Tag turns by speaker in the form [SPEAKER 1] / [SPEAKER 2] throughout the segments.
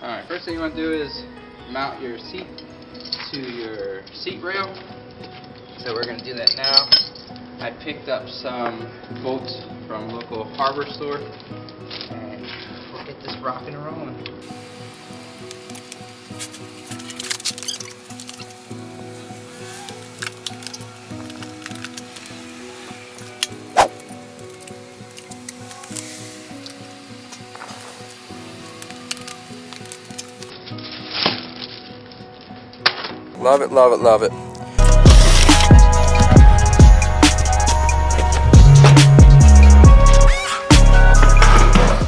[SPEAKER 1] Alright, first thing you want to do is mount your seat to your seat rail. So we're going to do that now. I picked up some bolts from a local hardware store, and we'll get this rocking and rolling.
[SPEAKER 2] Love it, love it, love it.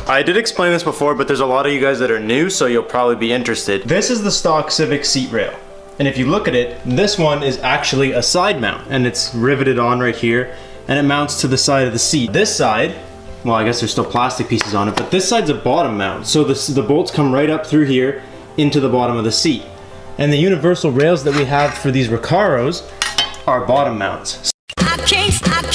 [SPEAKER 3] I did explain this before, but there's a lot of you guys that are new, so you'll probably be interested. This is the stock Civic seat rail. And if you look at it, this one is actually a side mount, and it's riveted on right here, and it mounts to the side of the seat. This side, well, I guess there's still plastic pieces on it, but this side's a bottom mount. So the bolts come right up through here into the bottom of the seat. And the universal rails that we have for these Recaros are bottom mounts.
[SPEAKER 4] I can't stay.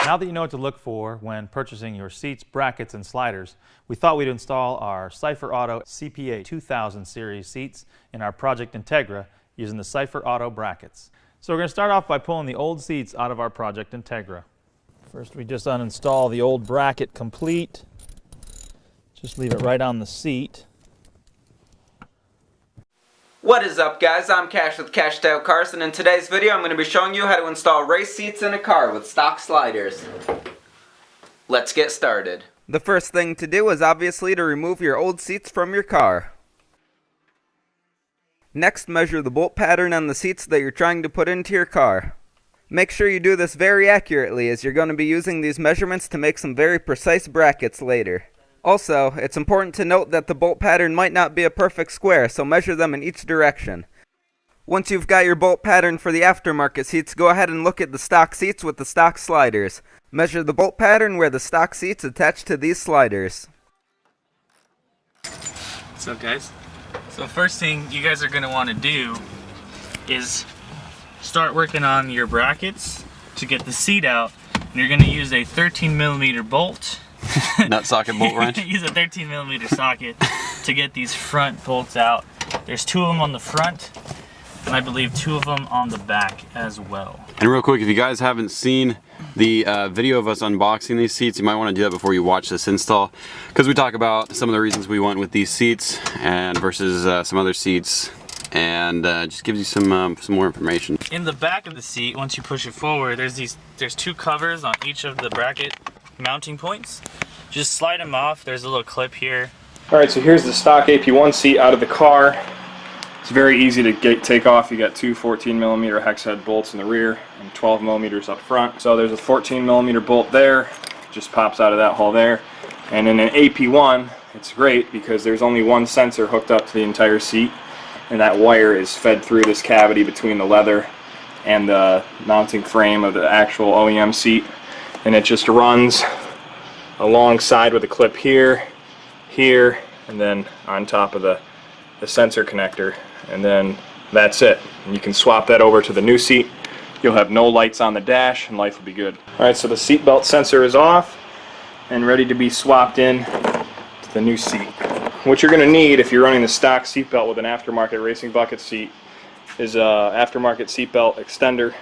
[SPEAKER 5] Now that you know what to look for when purchasing your seats, brackets, and sliders, we thought we'd install our Cypher Auto CPA 2000 series seats in our Project Integra using the Cypher Auto brackets. So we're going to start off by pulling the old seats out of our Project Integra. First, we just uninstall the old bracket complete. Just leave it right on the seat.
[SPEAKER 1] What is up, guys? I'm Cash with Cashed Out Carson. In today's video, I'm going to be showing you how to install race seats in a car with stock sliders. Let's get started. The first thing to do is obviously to remove your old seats from your car. Next, measure the bolt pattern on the seats that you're trying to put into your car. Make sure you do this very accurately, as you're going to be using these measurements to make some very precise brackets later. Also, it's important to note that the bolt pattern might not be a perfect square, so measure them in each direction. Once you've got your bolt pattern for the aftermarket seats, go ahead and look at the stock seats with the stock sliders. Measure the bolt pattern where the stock seats attach to these sliders.
[SPEAKER 6] What's up, guys? So first thing you guys are going to want to do is start working on your brackets to get the seat out. And you're going to use a 13mm bolt.
[SPEAKER 2] Nut socket bolt wrench.
[SPEAKER 6] Use a 13mm socket to get these front bolts out. There's 2 of them on the front, and I believe 2 of them on the back as well.
[SPEAKER 2] And real quick, if you guys haven't seen the video of us unboxing these seats, you might want to do that before you watch this install, because we talk about some of the reasons we went with these seats and versus some other seats, and just gives you some more information.
[SPEAKER 6] In the back of the seat, once you push it forward, there's 2 covers on each of the bracket mounting points. Just slide them off. There's a little clip here.
[SPEAKER 7] Alright, so here's the stock AP1 seat out of the car. It's very easy to take off. You got 2 14mm hex head bolts in the rear and 12mm up front. So there's a 14mm bolt there, just pops out of that hole there. And in an AP1, it's great because there's only one sensor hooked up to the entire seat, and that wire is fed through this cavity between the leather and the mounting frame of the actual OEM seat. And it just runs alongside with a clip here, here, and then on top of the sensor connector, and then that's it. And you can swap that over to the new seat. You'll have no lights on the dash and life will be good. Alright, so the seat belt sensor is off and ready to be swapped in to the new seat. What you're going to need if you're running the stock seat belt with an aftermarket racing bucket seat is a aftermarket seat belt extender